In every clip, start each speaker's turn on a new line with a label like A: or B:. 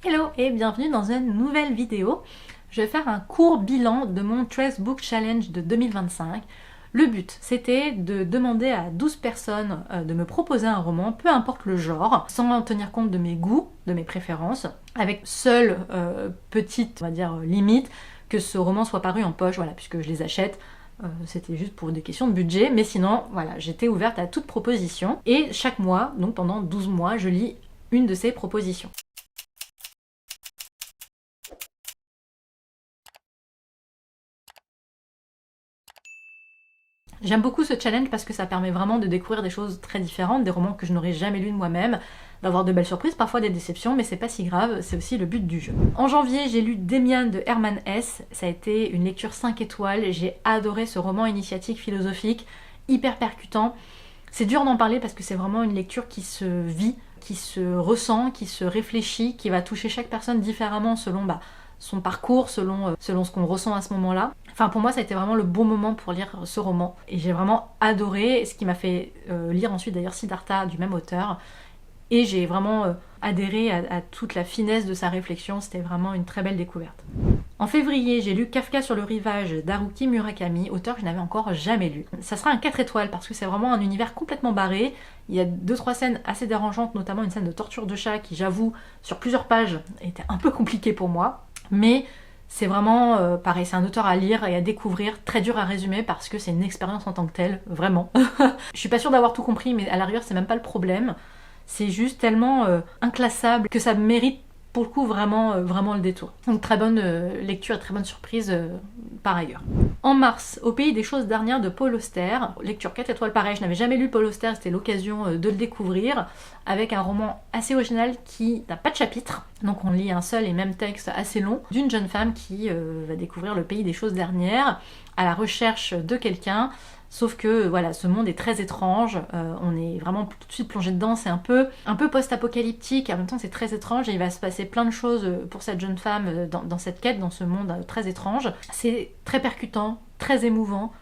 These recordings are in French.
A: Hello et bienvenue dans une nouvelle vidéo. Je vais faire un court bilan de mon 13 Book Challenge de 2025. Le but, c'était de demander à 12 personnes de me proposer un roman, peu importe le genre, sans tenir compte de mes goûts, de mes préférences, avec seule petite, on va dire, limite, que ce roman soit paru en poche, voilà, puisque je les achète. C'était juste pour des questions de budget, mais sinon, voilà, j'étais ouverte à toute proposition. Et chaque mois, donc pendant 12 mois, je lis une de ces propositions. J'aime beaucoup ce challenge parce que ça permet vraiment de découvrir des choses très différentes, des romans que je n'aurais jamais lus de moi-même, d'avoir de belles surprises, parfois des déceptions, mais c'est pas si grave, c'est aussi le but du jeu. En janvier, j'ai lu Demian de Hermann Hesse, ça a été une lecture 5 étoiles, j'ai adoré ce roman initiatique philosophique, hyper percutant. C'est dur d'en parler parce que c'est vraiment une lecture qui se vit, qui se ressent, qui se réfléchit, qui va toucher chaque personne différemment selon son parcours, selon ce qu'on ressent à ce moment-là. Enfin, pour moi, ça a été vraiment le bon moment pour lire ce roman. Et j'ai vraiment adoré, ce qui m'a fait lire ensuite d'ailleurs Siddhartha du même auteur. Et j'ai vraiment adhéré à toute la finesse de sa réflexion. C'était vraiment une très belle découverte. En février, j'ai lu Kafka sur le rivage d'Haruki Murakami, auteur que je n'avais encore jamais lu. Ça sera un 4 étoiles parce que c'est vraiment un univers complètement barré. Il y a 2-3 scènes assez dérangeantes, notamment une scène de torture de chat qui, j'avoue, sur plusieurs pages, était un peu compliquée pour moi. Mais c'est vraiment, pareil, c'est un auteur à lire et à découvrir, très dur à résumer parce que c'est une expérience en tant que telle, vraiment. Je suis pas sûre d'avoir tout compris, mais à la rigueur, c'est même pas le problème. C'est juste tellement inclassable que ça mérite pour le coup vraiment le détour. Donc très bonne lecture et très bonne surprise par ailleurs. En mars, Au pays des choses dernières de Paul Auster, lecture 4 étoiles pareil, je n'avais jamais lu Paul Auster, c'était l'occasion de le découvrir, avec un roman assez original qui n'a pas de chapitre, donc on lit un seul et même texte assez long, d'une jeune femme qui va découvrir le pays des choses dernières, à la recherche de quelqu'un. Sauf que voilà, ce monde est très étrange, on est vraiment tout de suite plongé dedans, c'est un peu post-apocalyptique, et en même temps c'est très étrange, et il va se passer plein de choses pour cette jeune femme dans cette quête, dans ce monde très étrange. C'est très percutant, très émouvant,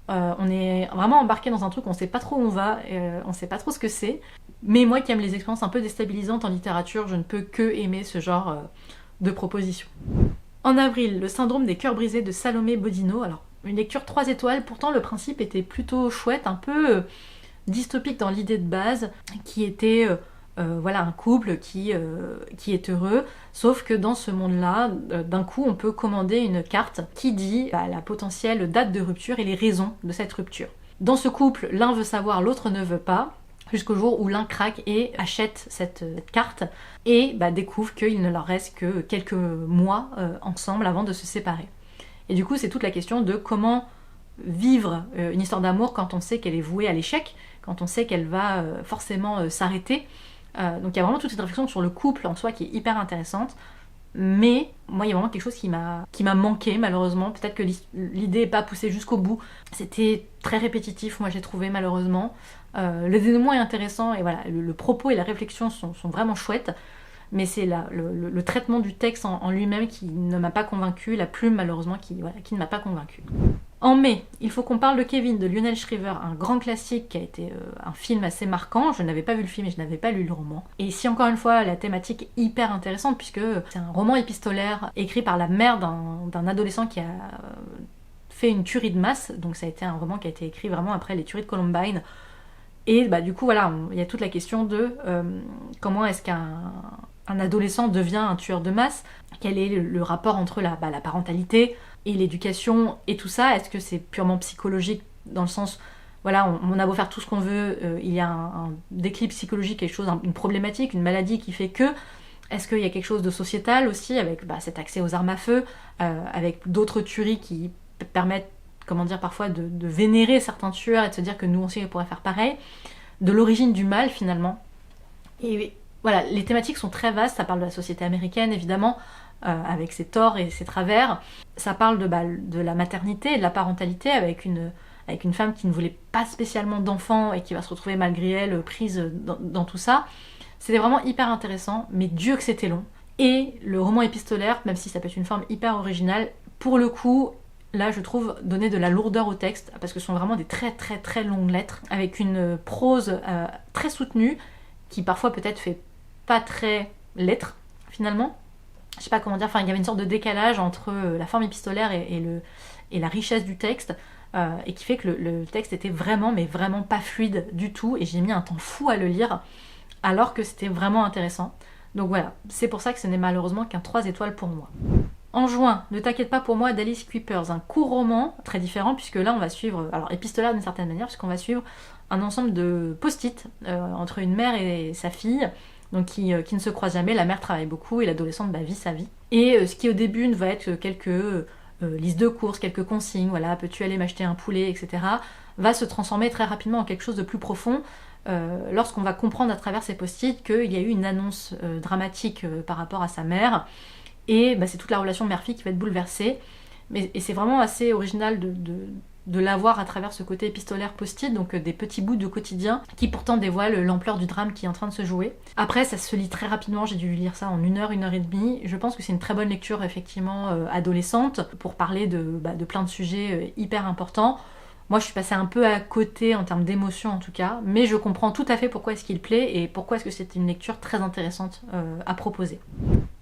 A: on est vraiment embarqué dans un truc, on sait pas trop où on va, on sait pas trop ce que c'est, mais moi qui aime les expériences un peu déstabilisantes en littérature, je ne peux que aimer ce genre de propositions. En avril, Le syndrome des cœurs brisés de Salomé Bodino, alors une lecture 3 étoiles, pourtant le principe était plutôt chouette, un peu dystopique dans l'idée de base, qui était voilà, un couple qui est heureux, sauf que dans ce monde-là, d'un coup on peut commander une carte qui dit la potentielle date de rupture et les raisons de cette rupture. Dans ce couple, l'un veut savoir, l'autre ne veut pas, jusqu'au jour où l'un craque et achète cette carte et découvre qu'il ne leur reste que quelques mois ensemble avant de se séparer. Et du coup, c'est toute la question de comment vivre une histoire d'amour quand on sait qu'elle est vouée à l'échec, quand on sait qu'elle va forcément s'arrêter. Donc il y a vraiment toute cette réflexion sur le couple en soi qui est hyper intéressante. Mais moi, il y a vraiment quelque chose qui m'a manqué malheureusement. Peut-être que l'idée n'est pas poussée jusqu'au bout. C'était très répétitif, moi j'ai trouvé malheureusement. Le dénouement est intéressant et voilà, le propos et la réflexion sont vraiment chouettes. Mais c'est le traitement du texte en lui-même qui ne m'a pas convaincue, la plume malheureusement qui ne m'a pas convaincue. En mai, Il faut qu'on parle de Kevin de Lionel Shriver, un grand classique qui a été un film assez marquant. Je n'avais pas vu le film et je n'avais pas lu le roman. Et ici encore une fois, la thématique est hyper intéressante puisque c'est un roman épistolaire écrit par la mère d'un adolescent qui a fait une tuerie de masse. Donc ça a été un roman qui a été écrit vraiment après les tueries de Columbine. Et du coup voilà, il y a toute la question de comment est-ce qu'un adolescent devient un tueur de masse, quel est le rapport entre la parentalité et l'éducation et tout ça, est-ce que c'est purement psychologique dans le sens, voilà, on a beau faire tout ce qu'on veut, il y a un déclic psychologique, quelque chose, une problématique, une maladie qui fait que, est-ce qu'il y a quelque chose de sociétal aussi, avec cet accès aux armes à feu, avec d'autres tueries qui permettent, comment dire, parfois de vénérer certains tueurs et de se dire que nous aussi on pourrait faire pareil, de l'origine du mal finalement. Et voilà, les thématiques sont très vastes, ça parle de la société américaine évidemment, avec ses torts et ses travers. Ça parle de la maternité et de la parentalité avec une femme qui ne voulait pas spécialement d'enfants et qui va se retrouver malgré elle prise dans tout ça. C'était vraiment hyper intéressant, mais Dieu que c'était long. Et le roman épistolaire, même si ça peut être une forme hyper originale, pour le coup, là je trouve donner de la lourdeur au texte, parce que ce sont vraiment des très très très longues lettres, avec une prose très soutenue, qui parfois peut-être fait pas très lettre finalement. je sais pas comment dire, enfin il y avait une sorte de décalage entre la forme épistolaire et la richesse du texte, et qui fait que le texte était vraiment, mais vraiment pas fluide du tout, et j'ai mis un temps fou à le lire, alors que c'était vraiment intéressant. Donc voilà, c'est pour ça que ce n'est malheureusement qu'un 3 étoiles pour moi. En juin, Ne t'inquiète pas pour moi d'Alice Quippers, un court roman très différent, puisque là on va suivre, alors épistolaire d'une certaine manière, puisqu'on va suivre un ensemble de post-it entre une mère et sa fille, donc qui ne se croisent jamais. La mère travaille beaucoup et l'adolescente vit sa vie. Et ce qui au début va être quelques listes de courses, quelques consignes, voilà, peux-tu aller m'acheter un poulet, etc., va se transformer très rapidement en quelque chose de plus profond lorsqu'on va comprendre à travers ces post-it qu'il y a eu une annonce dramatique par rapport à sa mère, et c'est toute la relation mère-fille qui va être bouleversée. Et c'est vraiment assez original de l'avoir à travers ce côté épistolaire post-it, donc des petits bouts de quotidien qui pourtant dévoilent l'ampleur du drame qui est en train de se jouer. Après, ça se lit très rapidement, j'ai dû lire ça en 1 heure, 1 heure et demie. Je pense que c'est une très bonne lecture, effectivement, adolescente, pour parler de plein de sujets hyper importants. Moi, je suis passée un peu à côté en termes d'émotion, en tout cas, mais je comprends tout à fait pourquoi est-ce qu'il plaît et pourquoi est-ce que c'est une lecture très intéressante à proposer.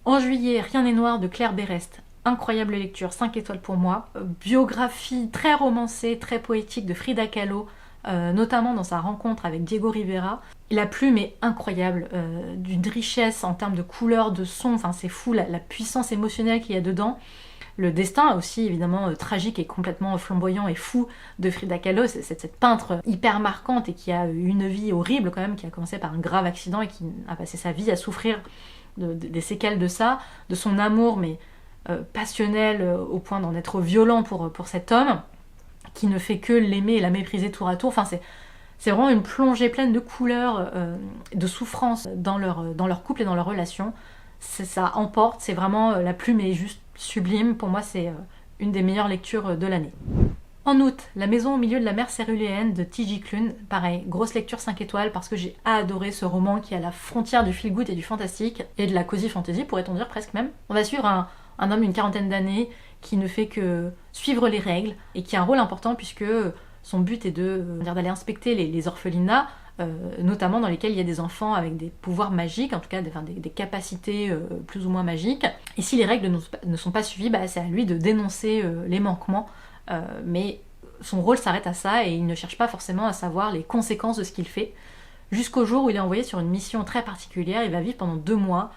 A: En juillet, Rien n'est noir de Claire Berest. Incroyable lecture, 5 étoiles pour moi. Biographie très romancée, très poétique de Frida Kahlo, notamment dans sa rencontre avec Diego Rivera. La plume est incroyable, d'une richesse en termes de couleurs, de sons, enfin c'est fou la puissance émotionnelle qu'il y a dedans. Le destin aussi évidemment tragique et complètement flamboyant et fou de Frida Kahlo, c'est cette peintre hyper marquante et qui a eu une vie horrible quand même, qui a commencé par un grave accident et qui a passé sa vie à souffrir des séquelles de ça, de son amour mais passionnel au point d'en être violent pour cet homme, qui ne fait que l'aimer et la mépriser tour à tour. Enfin, c'est vraiment une plongée pleine de couleurs, de souffrance dans leur couple et dans leur relation. Ça emporte, c'est vraiment, la plume est juste sublime. Pour moi, c'est une des meilleures lectures de l'année. En août, La maison au milieu de la mer céruléenne de T.J. Klune. Pareil, grosse lecture 5 étoiles parce que j'ai adoré ce roman qui est à la frontière du feel good et du fantastique, et de la cozy fantasy, pourrait-on dire presque même. On va suivre un homme d'une quarantaine d'années qui ne fait que suivre les règles et qui a un rôle important puisque son but est d'aller inspecter les orphelinats, notamment dans lesquels il y a des enfants avec des pouvoirs magiques, en tout cas des capacités plus ou moins magiques. Et si les règles ne sont pas suivies, c'est à lui de dénoncer les manquements, mais son rôle s'arrête à ça et il ne cherche pas forcément à savoir les conséquences de ce qu'il fait, jusqu'au jour où il est envoyé sur une mission très particulière. Il va vivre pendant 2 mois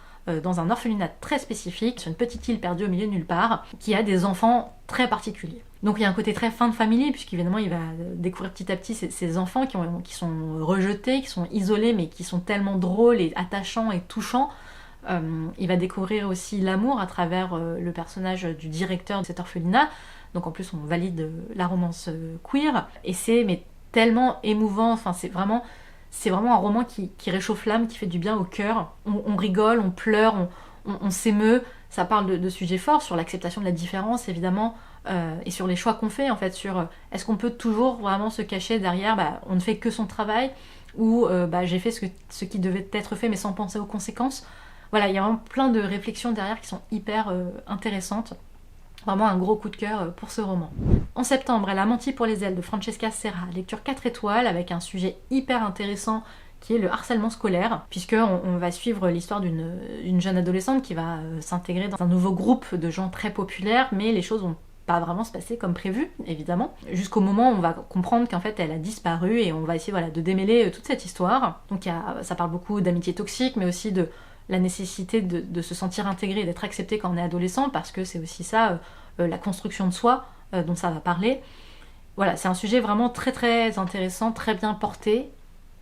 A: dans un orphelinat très spécifique, sur une petite île perdue au milieu de nulle part, qui a des enfants très particuliers. Donc il y a un côté très fin de famille, puisqu'évidemment il va découvrir petit à petit ces enfants qui sont rejetés, qui sont isolés, mais qui sont tellement drôles et attachants et touchants. Il va découvrir aussi l'amour à travers le personnage du directeur de cet orphelinat. Donc en plus on valide la romance queer, et c'est tellement émouvant, enfin c'est vraiment un roman qui réchauffe l'âme, qui fait du bien au cœur. On rigole, on pleure, on s'émeut. Ça parle de sujets forts, sur l'acceptation de la différence évidemment, et sur les choix qu'on fait en fait, sur est-ce qu'on peut toujours vraiment se cacher derrière on ne fait que son travail, ou j'ai fait ce qui devait être fait mais sans penser aux conséquences. Voilà, il y a vraiment plein de réflexions derrière qui sont hyper intéressantes. Vraiment un gros coup de cœur pour ce roman. En septembre, Elle a menti pour les ailes de Francesca Serra, lecture 4 étoiles avec un sujet hyper intéressant qui est le harcèlement scolaire, puisqu'on va suivre l'histoire d'une jeune adolescente qui va s'intégrer dans un nouveau groupe de gens très populaires, mais les choses vont pas vraiment se passer comme prévu, évidemment, jusqu'au moment où on va comprendre qu'en fait elle a disparu, et on va essayer de démêler toute cette histoire. Donc ça parle beaucoup d'amitié toxique, mais aussi de la nécessité de se sentir intégré et d'être accepté quand on est adolescent, parce que c'est aussi ça, la construction de soi, dont ça va parler. Voilà, c'est un sujet vraiment très très intéressant, très bien porté,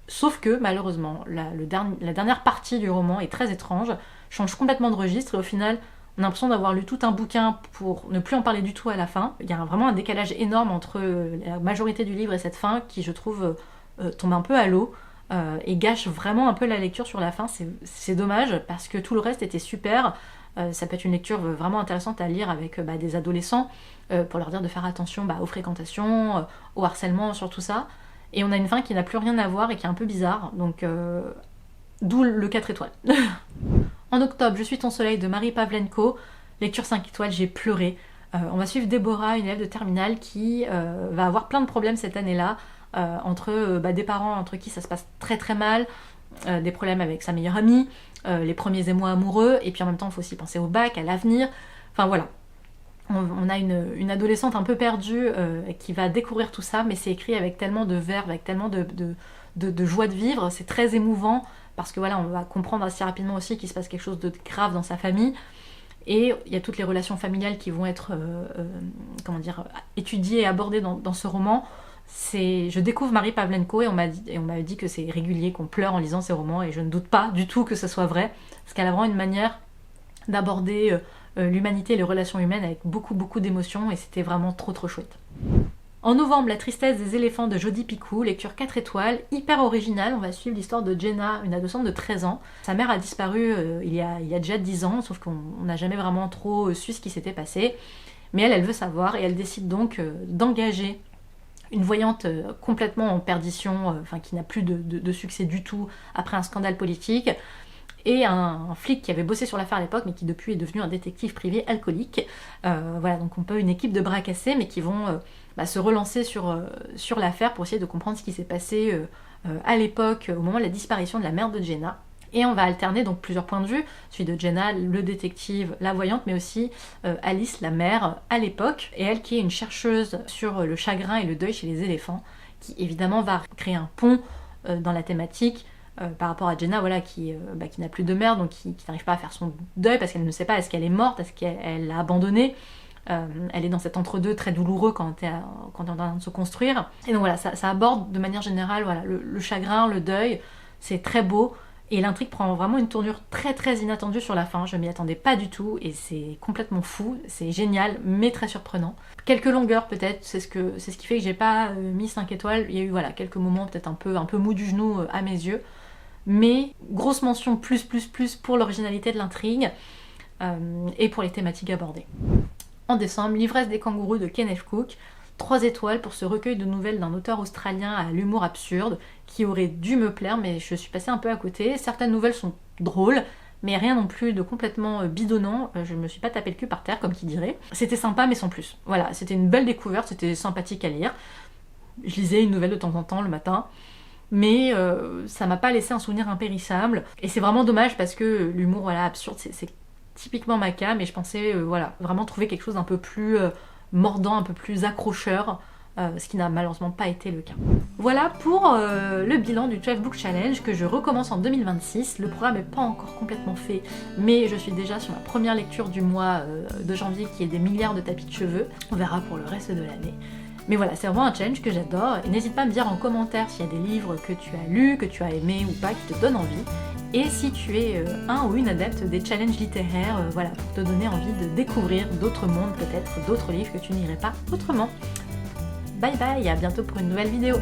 A: sauf que malheureusement, la dernière partie du roman est très étrange, change complètement de registre, et au final, on a l'impression d'avoir lu tout un bouquin pour ne plus en parler du tout à la fin. Il y a vraiment un décalage énorme entre la majorité du livre et cette fin, qui je trouve tombe un peu à l'eau, et gâche vraiment un peu la lecture sur la fin. C'est dommage, parce que tout le reste était super. Ça peut être une lecture vraiment intéressante à lire avec des adolescents, pour leur dire de faire attention aux fréquentations, au harcèlement, sur tout ça. Et on a une fin qui n'a plus rien à voir et qui est un peu bizarre, donc d'où le 4 étoiles. En octobre, Je suis ton soleil de Marie Pavlenko, lecture 5 étoiles, j'ai pleuré. On va suivre Déborah, une élève de terminale qui va avoir plein de problèmes cette année-là, entre des parents entre qui ça se passe très très mal, des problèmes avec sa meilleure amie, les premiers émois amoureux, et puis en même temps il faut aussi penser au bac, à l'avenir, enfin voilà. On a une adolescente un peu perdue qui va découvrir tout ça, mais c'est écrit avec tellement de verve, avec tellement de joie de vivre, c'est très émouvant, parce que voilà, on va comprendre assez rapidement aussi qu'il se passe quelque chose de grave dans sa famille, et il y a toutes les relations familiales qui vont être étudiées et abordées dans ce roman. Je découvre Marie Pavlenko et on m'a dit que c'est régulier, qu'on pleure en lisant ses romans, et je ne doute pas du tout que ce soit vrai, parce qu'elle a vraiment une manière d'aborder l'humanité et les relations humaines avec beaucoup d'émotions, et c'était vraiment trop chouette. En novembre, La tristesse des éléphants de Jodi Picoult, lecture 4 étoiles, hyper originale. On va suivre l'histoire de Jenna, une adolescente de 13 ans. Sa mère a disparu il y a déjà 10 ans, sauf qu'on n'a jamais vraiment trop su ce qui s'était passé. Mais elle veut savoir, et elle décide donc d'engager une voyante complètement en perdition, qui n'a plus de succès du tout après un scandale politique, et un flic qui avait bossé sur l'affaire à l'époque, mais qui depuis est devenu un détective privé alcoolique. Voilà, donc on peut une équipe de bras cassés, mais qui vont se relancer sur l'affaire pour essayer de comprendre ce qui s'est passé à l'époque, au moment de la disparition de la mère de Jenna. Et on va alterner donc plusieurs points de vue, celui de Jenna, le détective, la voyante, mais aussi Alice, la mère, à l'époque, et elle qui est une chercheuse sur le chagrin et le deuil chez les éléphants, qui évidemment va créer un pont dans la thématique par rapport à Jenna, voilà, qui n'a plus de mère, donc qui n'arrive pas à faire son deuil parce qu'elle ne sait pas est-ce qu'elle est morte, est-ce qu'elle l'a abandonnée. Elle est dans cet entre-deux très douloureux quand on est en train de se construire. Et donc voilà, ça aborde de manière générale voilà, le chagrin, le deuil, c'est très beau. Et l'intrigue prend vraiment une tournure très inattendue sur la fin, je m'y attendais pas du tout, et c'est complètement fou, c'est génial, mais très surprenant. Quelques longueurs peut-être, c'est ce qui fait que j'ai pas mis 5 étoiles, il y a eu voilà, quelques moments peut-être un peu mou du genou à mes yeux, mais grosse mention plus pour l'originalité de l'intrigue, et pour les thématiques abordées. En décembre, L'ivresse des kangourous de Kenneth Cook, 3 étoiles pour ce recueil de nouvelles d'un auteur australien à l'humour absurde qui aurait dû me plaire, mais je suis passée un peu à côté. Certaines nouvelles sont drôles, mais rien non plus de complètement bidonnant. Je me suis pas tapé le cul par terre, comme qui dirait. C'était sympa, mais sans plus. Voilà, c'était une belle découverte, c'était sympathique à lire. Je lisais une nouvelle de temps en temps le matin, mais ça m'a pas laissé un souvenir impérissable. Et c'est vraiment dommage parce que l'humour voilà, absurde, c'est typiquement ma came, et je pensais voilà, vraiment trouver quelque chose d'un peu plus mordant, un peu plus accrocheur, ce qui n'a malheureusement pas été le cas. Voilà pour le bilan du 12 Book Challenge que je recommence en 2026. Le programme n'est pas encore complètement fait, mais je suis déjà sur ma première lecture du mois de janvier qui est des milliards de tapis de cheveux. On verra pour le reste de l'année. Mais voilà, c'est vraiment un challenge que j'adore, et n'hésite pas à me dire en commentaire s'il y a des livres que tu as lus, que tu as aimés ou pas, qui te donnent envie. Et si tu es un ou une adepte des challenges littéraires, voilà, pour te donner envie de découvrir d'autres mondes, peut-être d'autres livres que tu n'irais pas autrement. Bye bye, à bientôt pour une nouvelle vidéo.